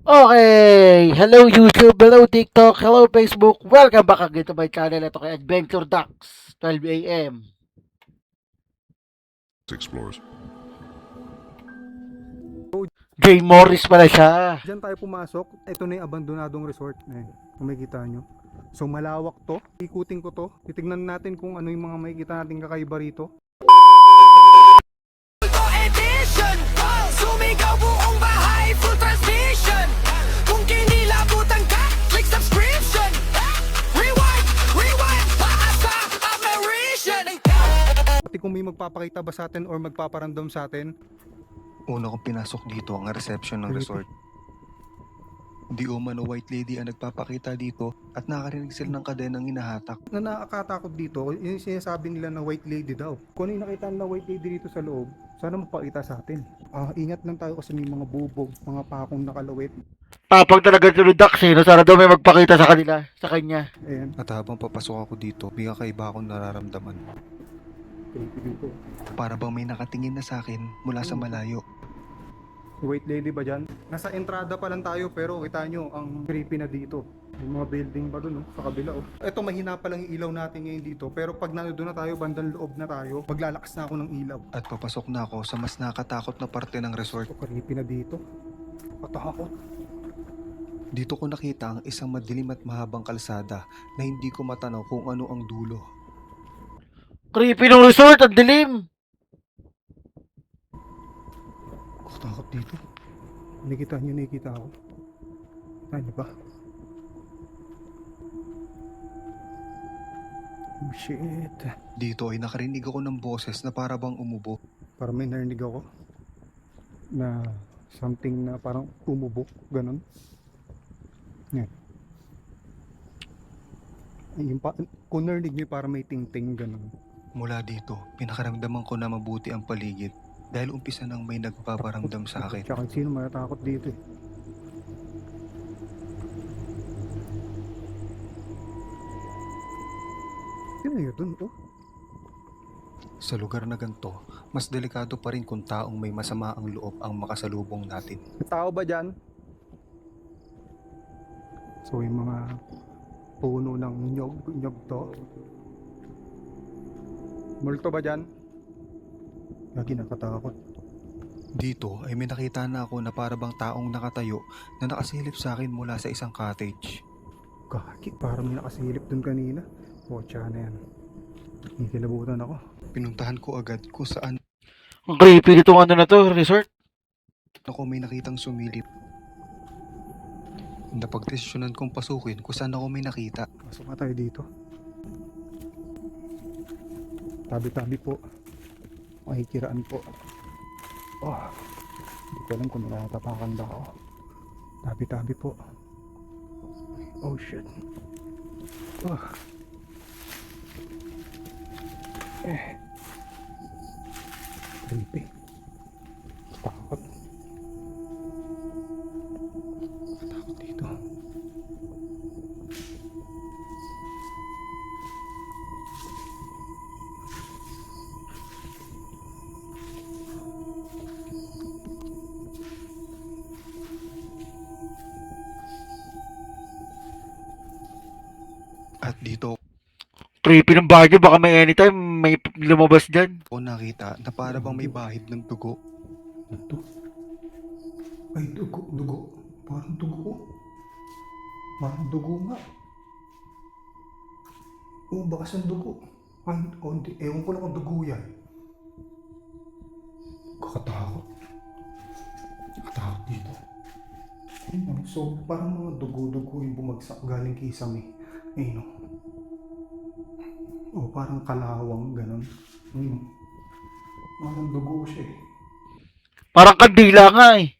Okay, hello YouTube, hello TikTok, hello Facebook. Welcome back again to my channel. Ito kay Adventure Ducks, 12 AM. Explorers. Jay Morris pala siya. Diyan tayo pumasok. Ito na yung abandonadong resort. Kung makikita nyo. So malawak to. Ikutin ko to. Titignan natin kung ano yung mga makikita natin kakaiba rito. Edition, sumigaw buong bahay, full transmission. Kung kinilabutan ka, click subscription. Rewind, rewind, paasa, admiration. Pati kung may magpapakita ba sa atin or magpaparamdam sa atin. Una kong pinasok dito ang reception ng resort. Di umano white lady ang nagpapakita dito at nakarinig sila ng kadenang hinahatak. Na nakakatakot dito, yung sinasabi nila na white lady daw. Kung ano yung nakita na white lady dito sa loob, sana magpakita sa atin. Ingat lang tayo kasi may mga bubog, mga pakong nakalawit. Tapang talaga ito ni Ducks eh. No? Sana daw may magpakita sa kanila, sa kanya. Ayan, At habang papasok ako dito, bigla kaiba akong nararamdaman. creepy dito. Para bang may nakatingin na sa akin mula sa malayo. White lady ba dyan? Nasa entrada pa lang tayo pero kita nyo ang creepy na dito. May mga building pa dun sa kabila Ito mahina pa lang yung ilaw natin ngayon dito pero pag nandun na tayo, bandang loob na tayo, maglalakas na ako ng ilaw. At papasok na ako sa mas nakatakot na parte ng resort. So creepy na dito. Patakot. Dito ko nakita ang isang madilim at mahabang kalsada na hindi ko matanaw kung ano ang dulo. Creepy ng resort, ang dilim. Patakot dito. Nakikita nyo, nakikita ako. Ano ba? Oh shit. Dito ay nakarinig ako ng boses na para bang umubo. Parang may narinig ako na something na parang umubo, ganun. Yan. Yung kung narinig nyo parang may ting-ting, ganun. Mula dito, pinakaramdaman ko na mabuti ang paligid dahil umpisa nang may nagpaparamdam sa akin. Tsaka sino matatakot dito eh. Sino yun dun to? Sa lugar na ganito, mas delikado pa rin kung taong may masama ang loob ang makasalubong natin. May tao ba dyan? So yung mga puno ng nyog to. Multo ba dyan? Lagi nakatakot. Dito ay may nakita na ako na para bang taong nakatayo na nakasilip sa akin mula sa isang cottage. Kaki, parang may nakasilip dun kanina. Pocha na yan. Kilabutan ako. Pinuntahan ko agad kung saan Ang creepy nitong ano na to, resort. ako may nakitang sumilip. Napagdesisyonan kong pasukin kung saan ako may nakita. Pasok na tayo dito. Tabi-tabi po. Makikiraan po. Hindi ko alam kung nakatapakan ba ako. Tabi-tabi po. Oh shit. Oh. Creepy. Takot. Takot dito. At dito Creepy ng bagyo, baka may anytime may lumabas dyan. ko nakita na para bang may bahid ng dugo. Ito. Ay, dugo. Parang dugo. Parang dugo nga. Oo, bakas ang dugo. Ay, hindi. Ewan ko lang kung dugo yan. Kakatakot. Kakatakot dito. Ayun, so parang mga dugo-dugo yung bumagsak galing kisame. Ayun, o parang kalawang, ganun. Parang dugo siya eh. Parang kandila nga eh.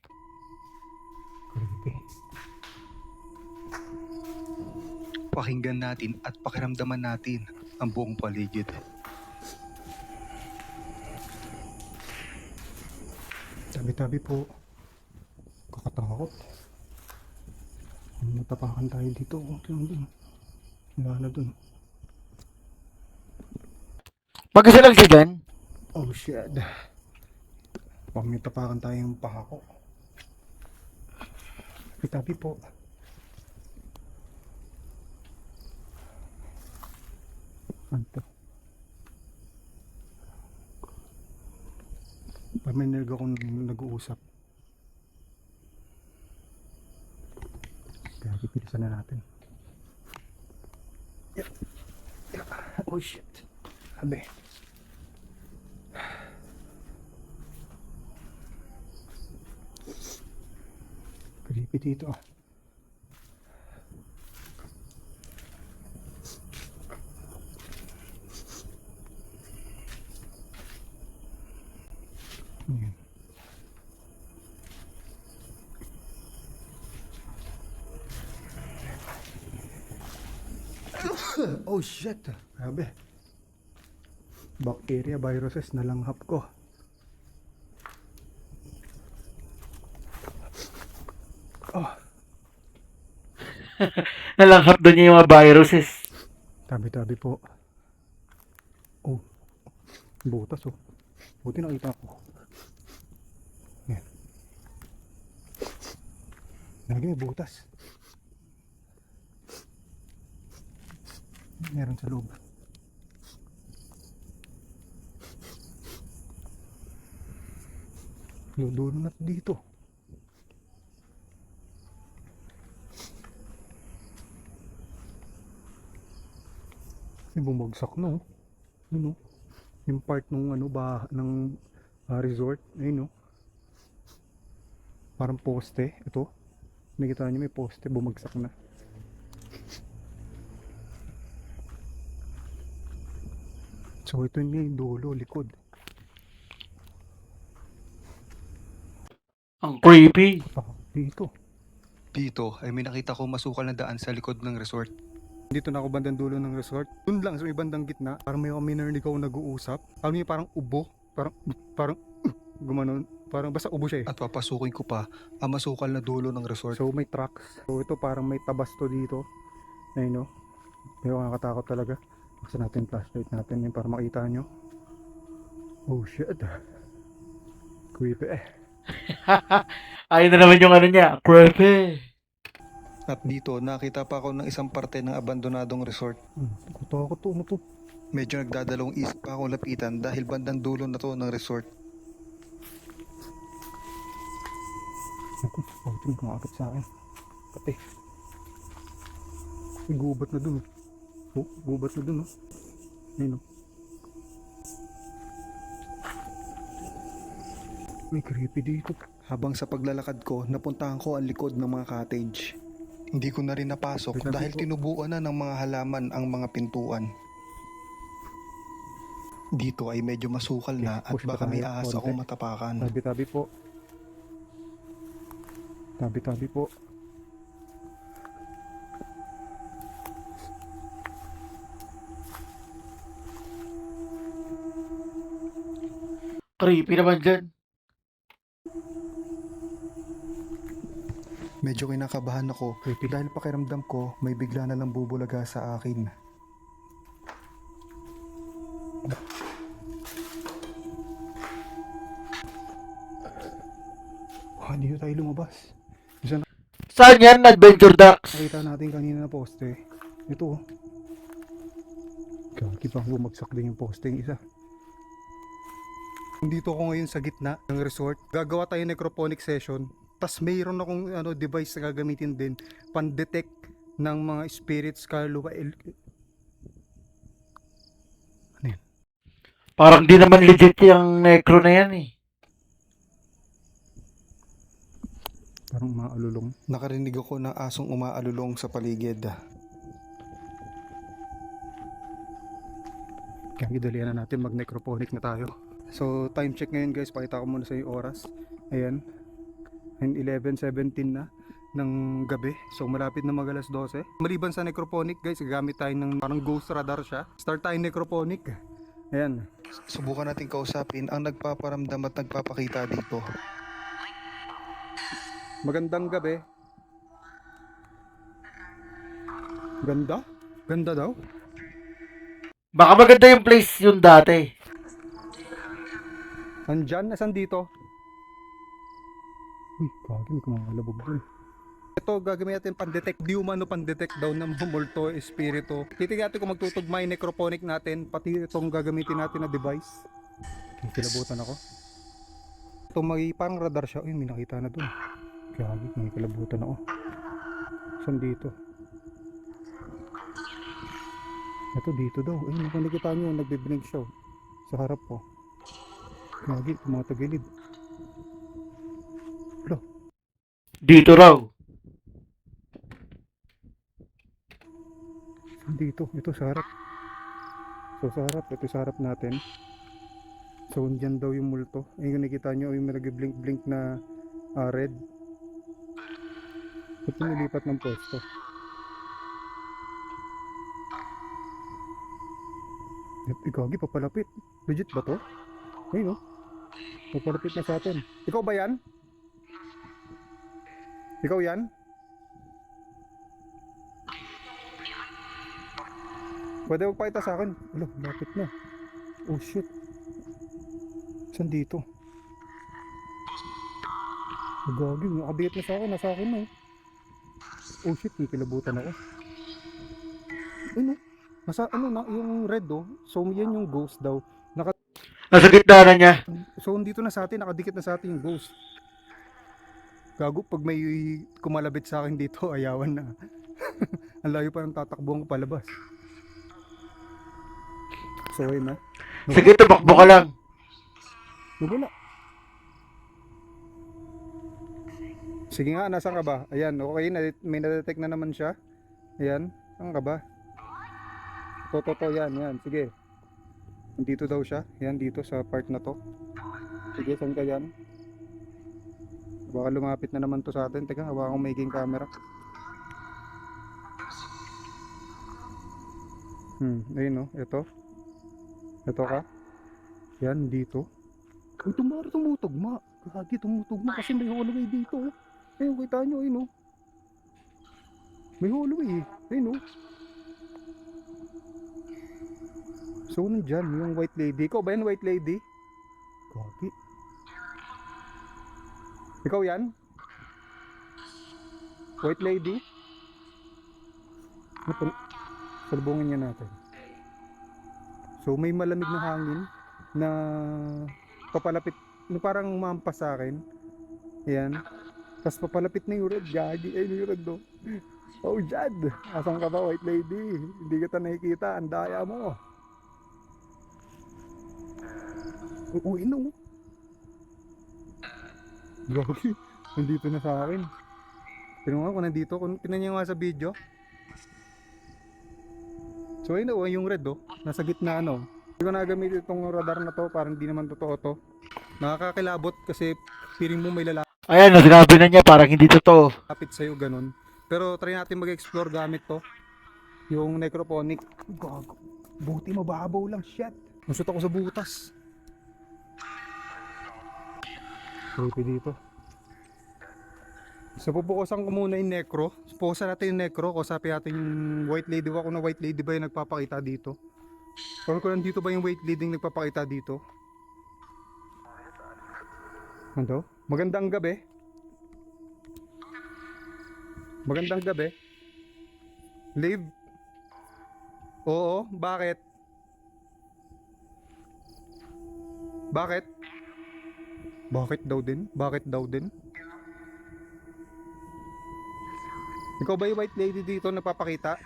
Creepy. Pakinggan natin at pakiramdaman natin ang buong paligid. Tabi-tabi po. Kakatakot. Matapakan tayo dito. Wala na dun. Mag-isa lang siya dyan. Oh shit. Pag may tapakan tayong pako. May tabi po. Ano to? May narinig akong nag-uusap. Kaya pipilisan na natin. Yeah. Yeah. Oh shit. Sabi. Creepy dito ah. Ayan. Oh shit. Grabe. Bacteria, viruses nalanghap ko. Oh, Nalanghap doon niya yung mga viruses. tabi-tabi po. Oh, butas oh. Buti nakita ko. Yan. Lagi may butas. Meron sa loob. Dulo na dito. Kasi bumagsak na oh. Yun oh. Yung part nung ano ba ng resort, ayun oh. Parang poste ito. Nakita niyo may poste bumagsak na. So ito yung dulo, likod. Ang creepy. Dito. Dito ay may nakita ko masukal na daan sa likod ng resort. Dito na ako bandang dulo ng resort. Doon lang sa may bandang gitna, parang may kami narinig ako nag-uusap. Alam niyo parang ubo, parang gumanon, parang basta ubo siya eh. At papasukin ko pa ang masukal na dulo ng resort. So may tracks. So ito parang may tabas to dito. Ayun no. Pero nakakatakot talaga. Buksan natin yung flashlight natin yun para makita nyo. Oh shit. Creepy eh. Ayun na naman yung ano niya. Creepy. At dito nakita pa ako ng isang parte ng abandonadong resort. Kutakot to, ano to? Medyo nagdadalawang isip pa akong lapitan dahil bandang dulo na to ng resort. Ako, bakit yung kumakapit sa akin? Pati. May gubat na dun. Oh, gubat na dun oh. Ayun oh. May creepy dito. Habang sa paglalakad ko, napuntahan ko ang likod ng mga cottage. Hindi ko na rin napasok Wait, dahil natin po. tinubuan na ng mga halaman ang mga pintuan. Dito ay medyo masukal na at Push pa baka may tayo, ahas konti. akong matapakan. Tabi-tabi po. Tabi-tabi po. Creepy naman dyan. Medyo kinakabahan ako dahil pakiramdam ko may bigla na lang bubulaga sa akin. Dito tayo lumabas. Isa na Saan yan? Adventure Ducks. nakita natin kanina na poste. Ito oh. Gagi pa bumagsak din yung poste yung isa. Dito ako ngayon sa gitna ng resort. Gagawa tayo ng necroponic session. Tas mayroon akong device na gagamitin din pan-detect ng mga spirits kaluluwa. Ano yan? Parang di naman legit yung necro na yan eh. Parang umaalulong. Nakarinig ako ng asong umaalulong sa paligid. Kaya dalian na natin mag necroponic na tayo. So time check ngayon guys, pakita ko muna sa yung oras. Ayan, 11:17 na ng gabi. So malapit na mag alas 12. Maliban sa necroponic guys, gagamit tayo ng parang ghost radar siya. Start tayo necroponic. Ayan. Subukan natin kausapin ang nagpaparamdam at nagpapakita dito. Magandang gabi. Ganda? Ganda daw? Baka maganda yung place yun dati. Nandyan? Nasaan dito? Uy, kagin, kumakalabog dun. Ito gagamitin natin pan-detect, di umano pan-detect daw ng multo, espiritu. Titignan natin kung magtutugma yung necrophonic natin, pati itong gagamitin natin na device. Kilabutan ako. Ito may parang radar siya. Uy, may nakita na dun. Gagi, may kilabutan ako. Saan dito? Ito dito daw. Ay, kung nakita nyo, nagbiblink siya. Sa harap ko. Gagi, tumatagilid. Alo, Dito raw. saan dito? Ito sa harap. So sa harap, ito sa harap natin. So dyan daw yung multo. Ayun, kung nakita nyo, yung may nag-blink-blink na red. Ito nilipat ng pwesto. Gagi, papalapit. Legit ba to? Ayun no? Papalapit na sa atin. Ikaw ba yan? Ikaw yan? Pwede magpakita sa akin. Wala, lapit na. Oh shit. Saan dito? Gagi, nakabigit na sa akin. Nasa akin na eh. Oh shit, may kilabutan ako. Ano? Nasa ano na, yung red oh. So yan yung ghost daw. Nasa gitna na niya. So dito na sa atin, nakadikit na sa atin yung ghost. Gago, pag may kumalabit sa akin dito, ayawan na. Ang layo pa ng tatakbuhan ko palabas. So ayun na. Sige, tumakbo ka lang. Nagula. Sige nga, nasaan ka ba? Ayan, okay, may na-detect na naman siya. Ayan, saan ka ba? To, yan, sige. Dito daw siya, yan, dito sa part na to. Sige, saan ka yan? Baka lumapit na naman to sa atin. Teka, hawakan ko making camera. Ayun no, ito. Ito ka. Yan, dito. Uy, tumutugma. Gagi, tumutugma kasi may hallway dito. Ayun, kita nyo, ayun no. May hallway eh. Ayun no. So, nandyan, yung white lady. Ikaw ba yan, white lady? Gagi. Ikaw yan? White lady? Salubungin niya natin. So may malamig na hangin na papalapit, no, parang umampas sa akin. Ayan. Tapos papalapit na yung red. Gagi. Ayun yung red do. Oh Jad, asan ka ba white lady? Hindi kita nakikita. Ang daya mo. Uy no. Gagi. Nandito na sa akin. Tignan mo kung nandito. Tignan niyo nga sa video. So ayun o, yung red nasa gitna no. Hindi ko nagamit itong radar na to, parang hindi naman totoo to. Nakakakilabot kasi piling mo may Ayan, sinabi na niya parang hindi totoo. lalapit sa'yo ganun. Pero try natin mag-explore gamit to. Yung necrophonic. Gago. Buti mababaw lang, shit. Nusot ako sa butas. Creepy dito. So pupukusan ko muna yung necro. Pukusan natin yung necro. Kusapin natin yung white lady. Ako na white lady ba yung nagpapakita dito? Or kung nandito ba yung white lady yung nagpapakita dito? Ano? Magandang gabi. Magandang gabi. Live? Oo, bakit? Bakit? Bakit daw din? Bakit daw din? Ikaw ba yung white lady dito nagpapakita?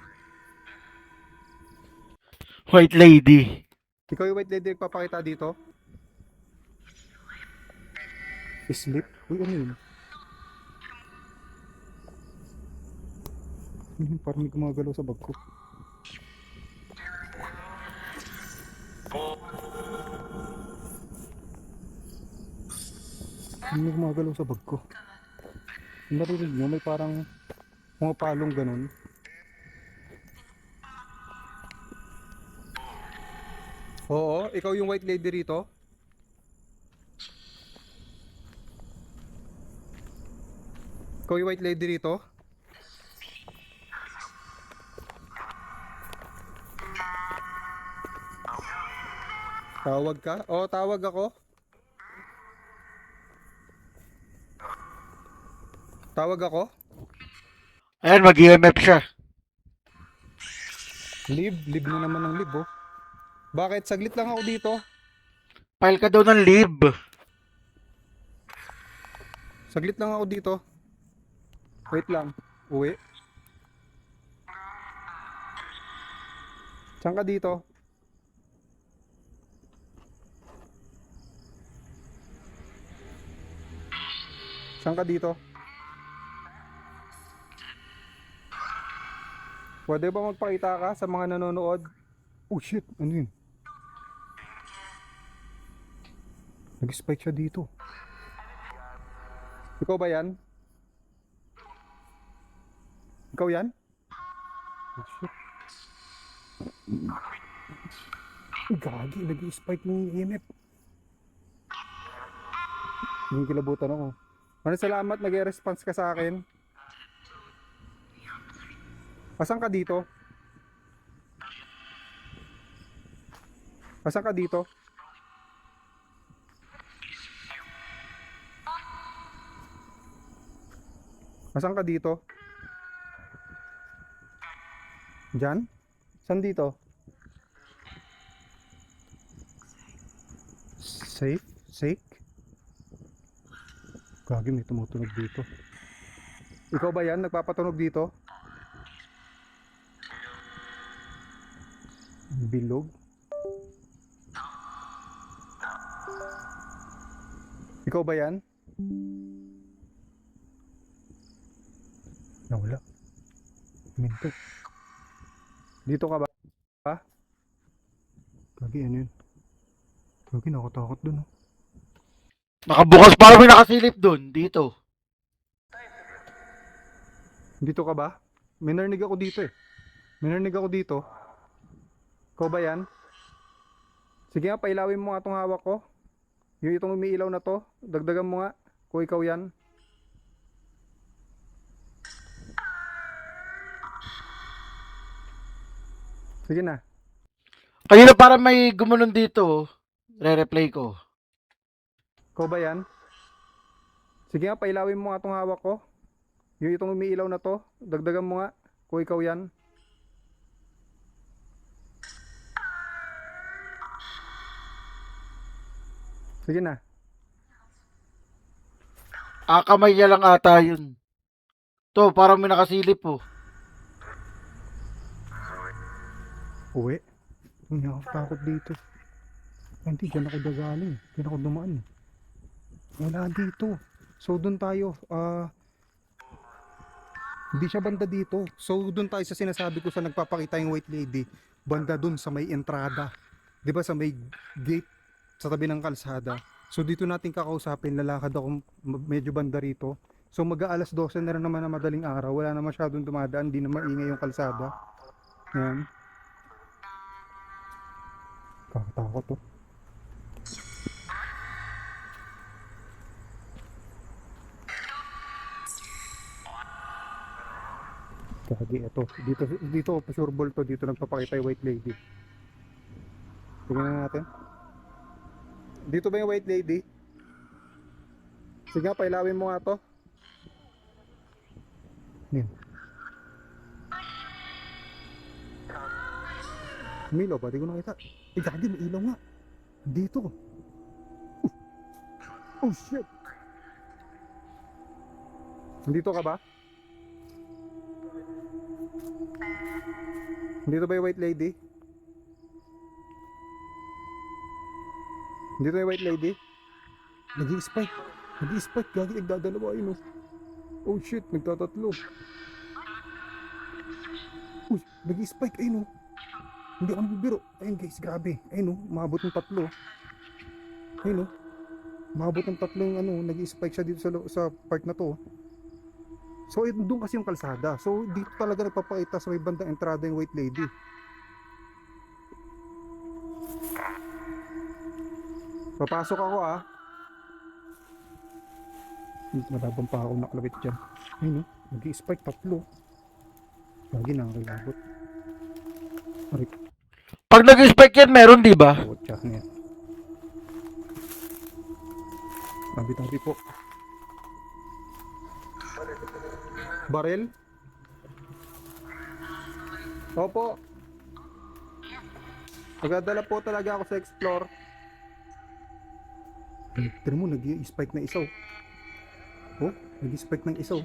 White lady. Ikaw yung white lady nagpapakita dito? Sleep? Uy, ano yun? Parang may gumagalaw sa bag ko. May gumagalaw sa bag ko. Narinig nyo, may parang mga palong ganun. Oo, ikaw yung white lady rito? Ikaw yung white lady rito? Tawag ka? Oo, tawag ako. Tawag ako? Ayan, mag-EMF siya. Live na naman ng live, oh. Bakit? Saglit lang ako dito. File ka daw ng leave. Saglit lang ako dito. Wait lang. Uwi. Saan ka dito? Saan ka dito? Pwede ba magpakita ka sa mga nanonood? Oh shit, ano yun? Nag-spike siya dito. Ikaw ba yan? Ikaw yan? Oh shit. Ay, gagi, nag-spike ng EMF. Hindi kilabutan ako. Maraming salamat, nag-response ka sa akin. Asan ka dito? Asan ka dito? Asan ka dito? Diyan? Saan dito? Safe? Safe? Gagi, may tumutunog dito. Ikaw ba yan? Nagpapatunog dito? Bilog? Ikaw ba yan? Nawala. Minto. Dito ka ba? Gagi, ano yun? Gagi, nakatakot dun, oh. Nakabukas para may nakasilip dun. Dito. Dito ka ba? May narinig ako dito eh. May narinig ako dito. Ikaw ba yan? Sige nga, pailawin mo nga itong hawak ko. Yung itong umiilaw na to. Dagdagan mo nga. Kung ikaw yan. Sige na. Kanina para may gumanon dito. Re-replay ko. Ikaw ba yan? Sige nga, pailawin mo nga itong hawak ko. Yung itong umiilaw na to. Dagdagan mo nga. Kung ikaw yan. Sige na. Kamay niya lang ata yun. To, parang may nakasilip oh. Uwi. Hindi ako takot dito. Ay, hindi, dyan ako dagaling. Dyan ako dumaan. Wala dito. So, doon tayo. Hindi siya banda dito. So, doon tayo sa sinasabi ko sa nagpapakita yung white lady. Banda doon sa may entrada. 'Di ba sa may gate sa tabi ng kalsada. So, dito natin kakausapin. Lalakad ako medyo banda rito. So, mag-aalas 12 na rin naman na madaling araw. Wala na masyadong dumadaan. Hindi na maingay yung kalsada. Yan. Kakatakot to. Gagi, ito. Dito, sure ball to. Dito nagpapakita yung white lady. Tingnan natin. Dito ba yung white lady? Sige nga, pailawin mo nga to. Yan. Umilaw ba? Di ko nakita. Eh, gagi, may ilaw nga. Dito. Oh, shit. Dito ka ba? Dito ba yung white lady? Dito yung white lady? Nag-i-spike. Nag-i-spike. Gagi, nagdadalawa yun, oh. Oh shit, nagtatatlo. Uy, nag-i-spike. Ayun, oh. Hindi ako nabibiro. Ayun guys, grabe. Ayun, oh. Maabot ng tatlo. Ayun, oh. Maabot ng tatlong, nag-i-spike siya dito sa part na to, oh. So, doon kasi yung kalsada. So, dito talaga nagpapakita sa may bandang entrada yung white lady. Papasok ako, ah. Malabang pa ako nakalabit dyan. Ayun, oh. Nag-i-spike tatlo. Lagi nakakilabot. Aray, Pag nag-spike yan, meron di ba? kotsa na yan. Tabi-tabi po. Barel? Opo. Nagdadala po talaga ako sa explore. Pero mo, nag-i-spike na isaw. Oh, nag-i-spike ng isaw.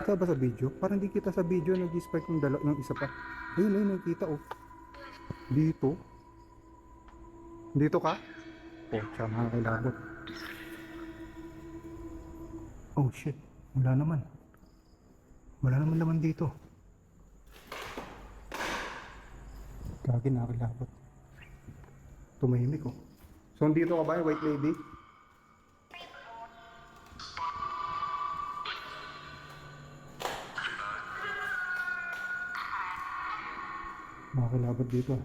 Kita ba sa video? Parang di kita sa video nag-i-spike ng isa pa. Ayun, ayun, nakita oh. Dito. Dito ka? Oh, tsaka makakilabot. Oh shit, wala naman. Wala naman naman dito. Gagi, nakakilabot. Tumahimik oh. So, dito ka ba, white lady? Nakakilabot dito ah.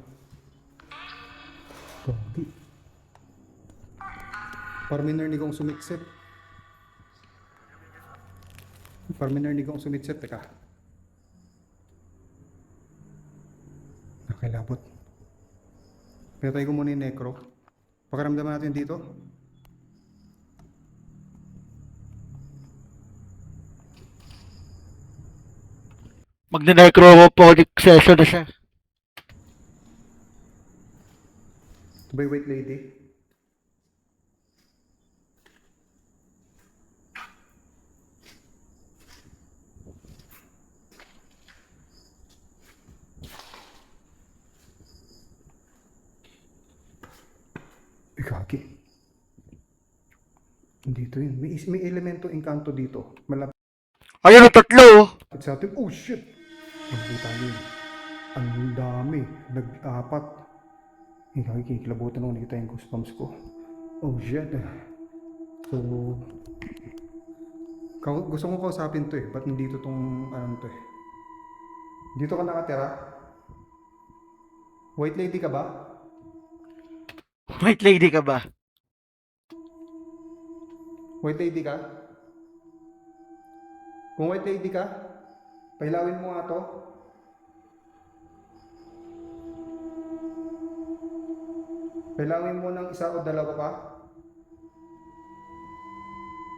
Gagi. Parang narinig kong sumitsit. Parang narinig kong sumitsit. Teka. Nakakilabot. Pinatay ko muna yung necro. Pakaramdaman natin dito. Magne-necroponic session na siya. Ito ba yung white lady? Gagi. Dito yun. May elemento engkanto dito. Malapit Ayun, ang tatlo. sa atin. Oh shit! Nakita niyo yun. Ang dami. Nag-apat. Gagi, kikilabutan ako. Nakita yung goosebumps ko. Oh shit. So, gusto ko kausapin to eh. Ba't nandito tong ano to eh? Dito ka nakatira? White lady ka ba? White lady ka ba? White lady ka? Kung white lady ka, pailawin mo nga to. Pailawin mo ng isa o dalawa pa.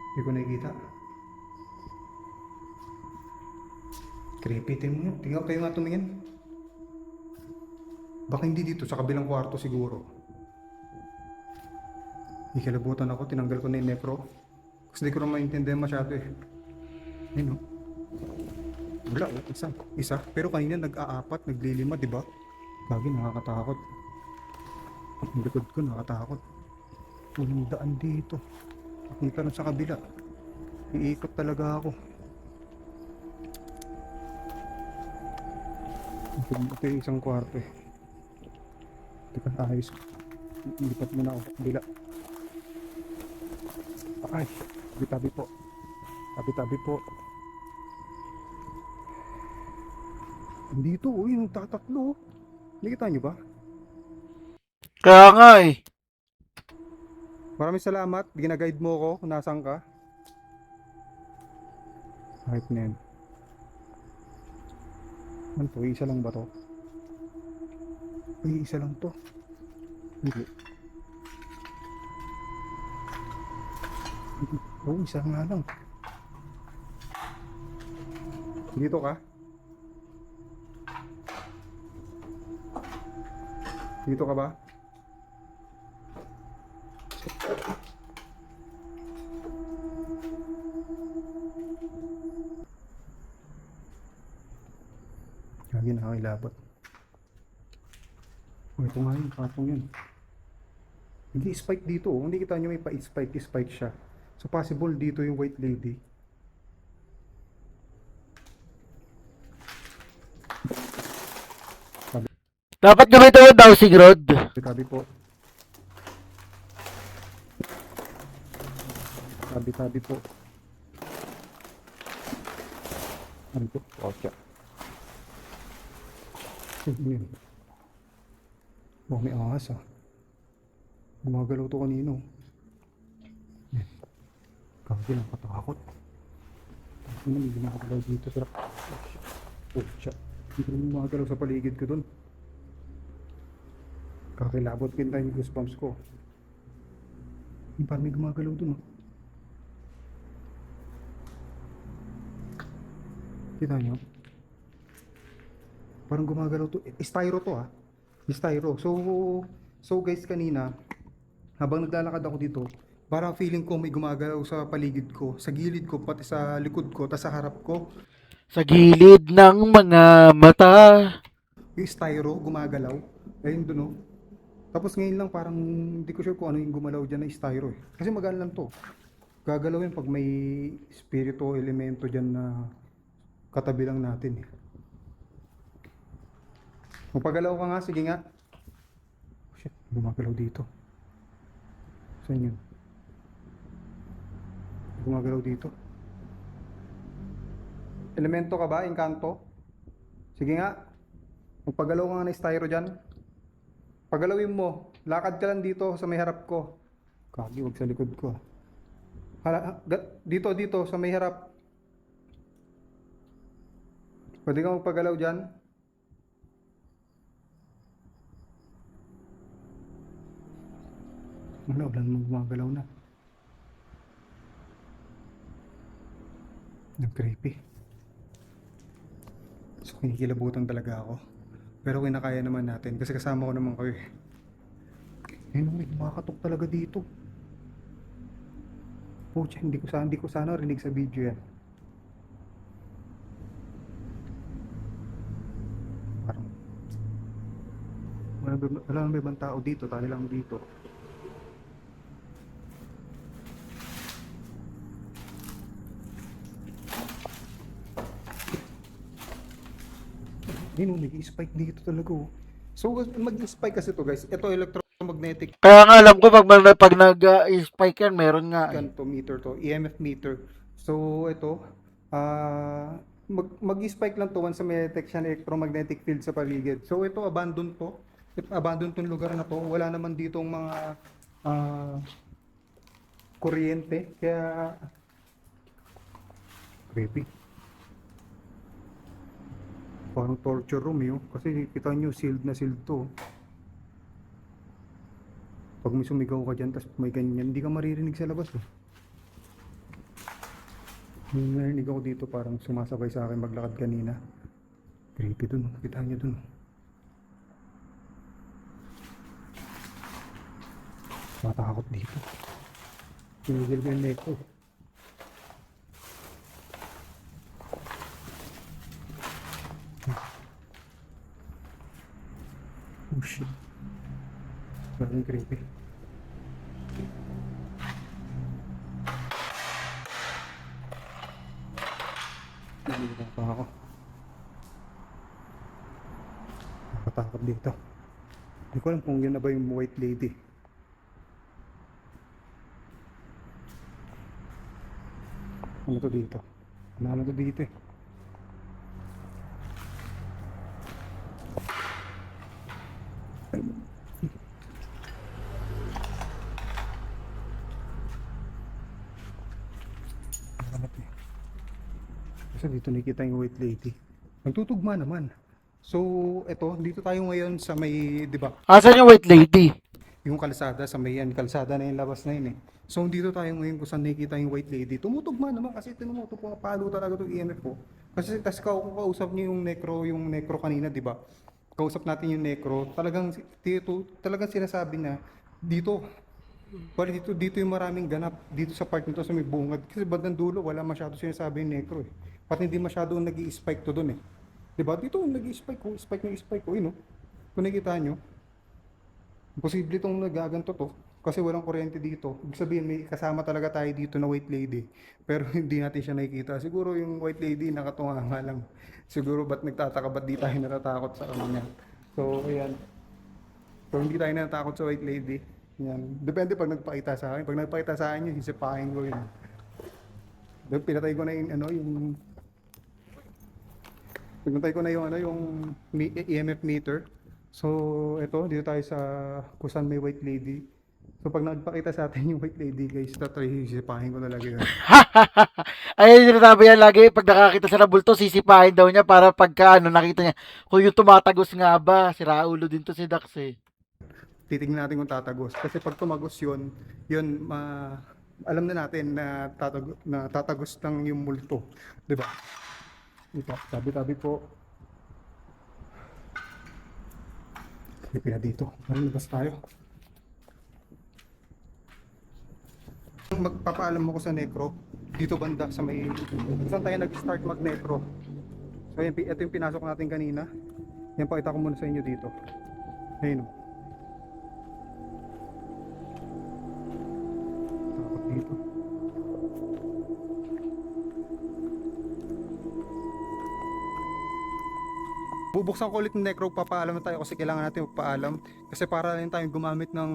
Hindi ko nakikita. Creepy, tingnan mo. Tingnan kayo nga tumingin. Baka hindi dito, sa kabilang kwarto siguro. Ikilabutan ako, tinanggal ko na yung necro. Kasi di ko na maintindihan masyado eh. Ayun o. Wala o, isa. Pero kanina nag-aapat, naglilima, di ba? Gagi, nakakatakot. Ang likod ko, nakatakot. Walang daan dito. Nakita na sa kabila. Iikot talaga ako. Ito yung isang kwarto eh. Teka, ayos. Lipat muna ako sa kabila. Ay, tabi-tabi po. Tabi-tabi po. Dito, uy, yung tatatlo. Nakita nyo ba? Kaya nga eh. Maraming salamat. Ginaguide mo ako kung nasaan ka. Kahit na yan. Ano to? Isa lang ba to? Ay, isa lang to. Hindi. Oo, isa nga lang. Dito ka? Dito ka ba? Lagi nakakilabot. Oh, ito nga yun, patong yun. Hindi spike dito, oh. Hindi kita nyo may pa-spike siya. So possible dito yung white lady. Dapat gamitin mo dowsing rod. Tabi po. Tabi po. Ano po? Okay. Oh, may ahas ah. Gumagalaw to kanino. Kaya nakatakot. Ano may gumagalaw dito sa... Oh shit. Hindi ko gumagalaw sa paligid ko dun. Kakilabot kinta yung goosebumps ko. Yung parang may gumagalaw dun oh. Kita nyo? Parang gumagalaw to. Styro to ah. Styro. So guys, kanina, habang naglalakad ako dito, parang feeling ko may gumagalaw sa paligid ko, sa gilid ko, pati sa likod ko, tas sa harap ko. Sa gilid ng mga mata. Yung styro, gumagalaw. Ayun dun oh. Tapos ngayon lang parang hindi ko sure kung ano yung gumalaw dyan na styro eh. Kasi magaan lang to. Gagalawin pag may spirito o elemento dyan na katabi lang natin eh. Magpagalaw ka nga, sige nga. Oh, shit, gumagalaw dito. Saan yun? Gumagalaw dito. Elemento ka ba? Engkanto? Sige nga. Magpagalaw ka nga na styro dyan. Pagalawin mo. Lakad ka lang dito sa may harap ko. Kagi, wag sa likod ko. Dito, sa may harap. Pwede ka magpagalaw dyan? Wala namang gumagalaw na. Ang creepy. So, kinikilabutan talaga ako. Pero kinakaya naman natin kasi kasama ko naman kayo eh. Ayun, may kumakatok talaga dito. Pucha, hindi ko sana rinig sa video yan. Parang wala nang ibang tao dito, tayo lang dito. Ayun, nag-spike dito talaga oh. So mag-spike kasi to guys. Ito electromagnetic Kaya nga alam ko pag nag-spike yan, meron nga. ganito meter to, EMF meter. So ito, mag-spike lang to once may detect siya ng electromagnetic field sa paligid. So ito abandoned to. Abandoned tong lugar na to. Wala naman ditong mga kuryente. Kaya creepy. Parang torture room yun. Kasi kita nyo, sealed na sealed to. Pag may sumigaw ka dyan, tapos may ganyan, hindi ka maririnig sa labas. May narinig ako dito, parang sumasabay sa akin maglakad kanina. Creepy dun, kita nyo dun. Matakot dito. Tinigil ko yung neck ko. Oh shit. Parang creepy. Nalilita pa ako. Nakatakot dito. Hindi ko alam kung yun na ba yung white lady. Ano to dito? Ano to dito eh? Kasi dito nakikita yung white lady. Nagtutugma naman. So, eto, dito tayo ngayon sa may, di ba, Asan yung white lady? yung kalsada sa may yan, kalsada na yung labas na yun eh. So, dito tayo ngayon kung saan nakikita yung white lady. Tumutugma naman kasi tinumuto po, palo talaga itong EMF po. Kasi tas kausap niyo yung necro kanina, di ba? Kausap natin yung necro, talagang sinasabi na dito, dito yung maraming ganap dito sa part nito sa may bungad. Kasi bandang dulo, wala masyado sinasabi yung necro eh. Pati hindi masyado nag-i-spike to dun eh. Diba? Dito nag-i-spike ko, spike ko, yun oh. Kung nakikita nyo, posible itong nagaganto to. Kasi walang kuryente dito. Ibig sabihin, may kasama talaga tayo dito na white lady. Pero hindi natin siya nakikita. Siguro yung white lady nakatunga nga lang. Siguro ba't nagtataka, ba't di tayo natatakot sa kanya. So, ayan. So, hindi tayo natatakot sa white lady. Yan. Depende pag nagpakita sa akin. Pag nagpakita sa akin yun, sisipahin ko yun. Pinatay ko na yung pinatay ko na yung EMF meter. So, ito, dito tayo sa kusan may white lady. So, pag nagpakita sa atin yung white lady, guys, sisipahin ko talaga yun. Ay, sinasabi yan lagi, pag nakakita siya ng bulto, sisipahin daw niya para pagka nakita niya, kung yung tumatagos nga ba, si Raulo din to si Dax eh. Titignan natin kung tatagos. Kasi pag tumagos yun, alam na natin na tatagos lang yung multo. Diba? Dito, tabi-tabi po. Creepy na dito. Malabas tayo. Magpapaalam mo ko sa necro. Dito banda sa may... Saan tayo nag-start mag-necro? So ito yung pinasok natin kanina. Yan, pakita ko muna sa inyo dito. Ayun o. Takot dito. Bubuksan ko ulit ng necro, papaalam na tayo kasi kailangan natin magpaalam. Kasi para rin tayong gumamit ng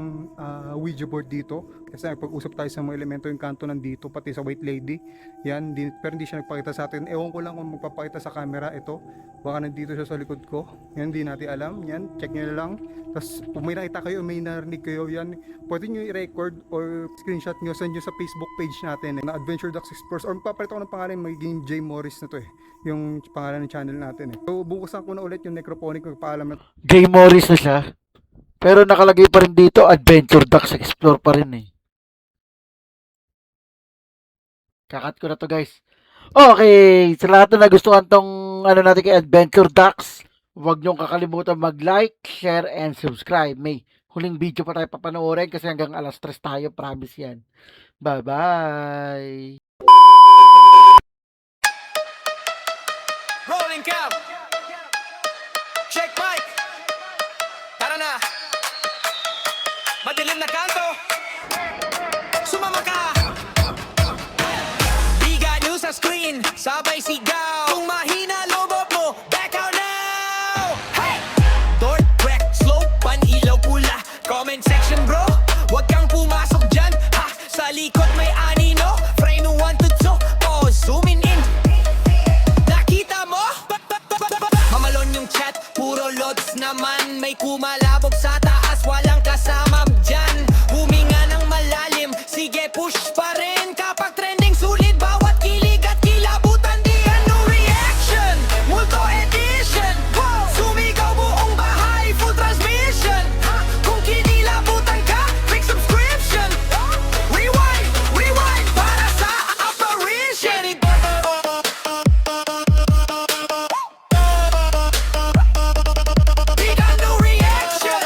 Ouija board dito. Kasi nagpag-usap tayo sa mga elemento yung kanto nandito, pati sa White Lady. Yan, pero hindi siya nagpakita sa atin. Ewan ko lang kung magpapakita sa camera ito. Baka nandito siya sa likod ko. Yan, hindi natin alam. Yan, check nyo na lang. Tapos kung may nakita kayo, may narinig kayo, yan, pwede nyo i-record or screenshot nyo, send nyo sa Facebook page natin na Adventure Ducks Explorers. Or magpapalit ako ng pangalan, magiging J. Morris na to yung pangalan ng channel natin So bukusan ko na ulit yung necroponic, magpaalam na. Jay Morris na siya. Pero nakalagay pa rin dito, Adventure Ducks Explore pa rin eh. Kakat ko na to guys. Okay, sa lahat na nagustuhan tong natin kay Adventure Ducks, huwag niyong kakalimutan mag-like, share, and subscribe. May huling video pa tayo papanoorin kasi hanggang alas 3 tayo, promise yan. Bye-bye! Rolling cam. Check mic. Tara na. Madilim na kanto. Sumama ka. Biga news sa screen. Sabay sigaw. Kung mahina lobot mo, back out now. Hey! Door, wreck, slow, pan-ilaw pula. Comment section bro. Huwag kang pumasok dyan. Ha! Sa likod may anino. Frame 1 to 2. Pause, zooming in. Nakita mo? Mamalon yung chat, puro loads naman. May kumalabog sa taas, walang kasama dyan. Huminga ng malalim, sige push pa rin. Kapag trending sulit, bawat kilig at kilabutan. Di ano reaction, multo edition. Sumigaw buong bahay, full transmission. Kung kinilabutan ka, click subscription. Rewind, rewind, para sa apparition. Big ano reaction.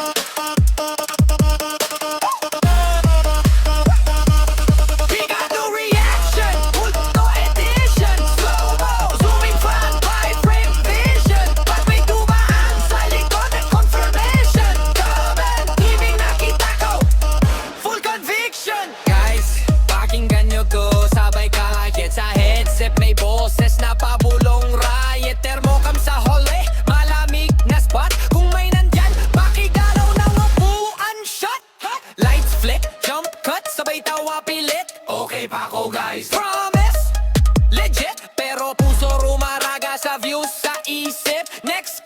Big ano reaction. Multo edition. Slow-mo, zooming fan by frame vision. Pag may dumaan sa likod ng confirmation. Comment, ibig nakita ko. Full conviction. Guys, pakinggan nyo to. Sabay kahit sa headset may boses na pabulong riot. Thermocam sa hallway, malamig na spot. Kung may nandyan, pakigalaw ng upuan shot. Lights flick, jump cut, sabay tawa pilit. Okay pa ako guys, promise legit, pero puso rumaraga sa views sa isip. Next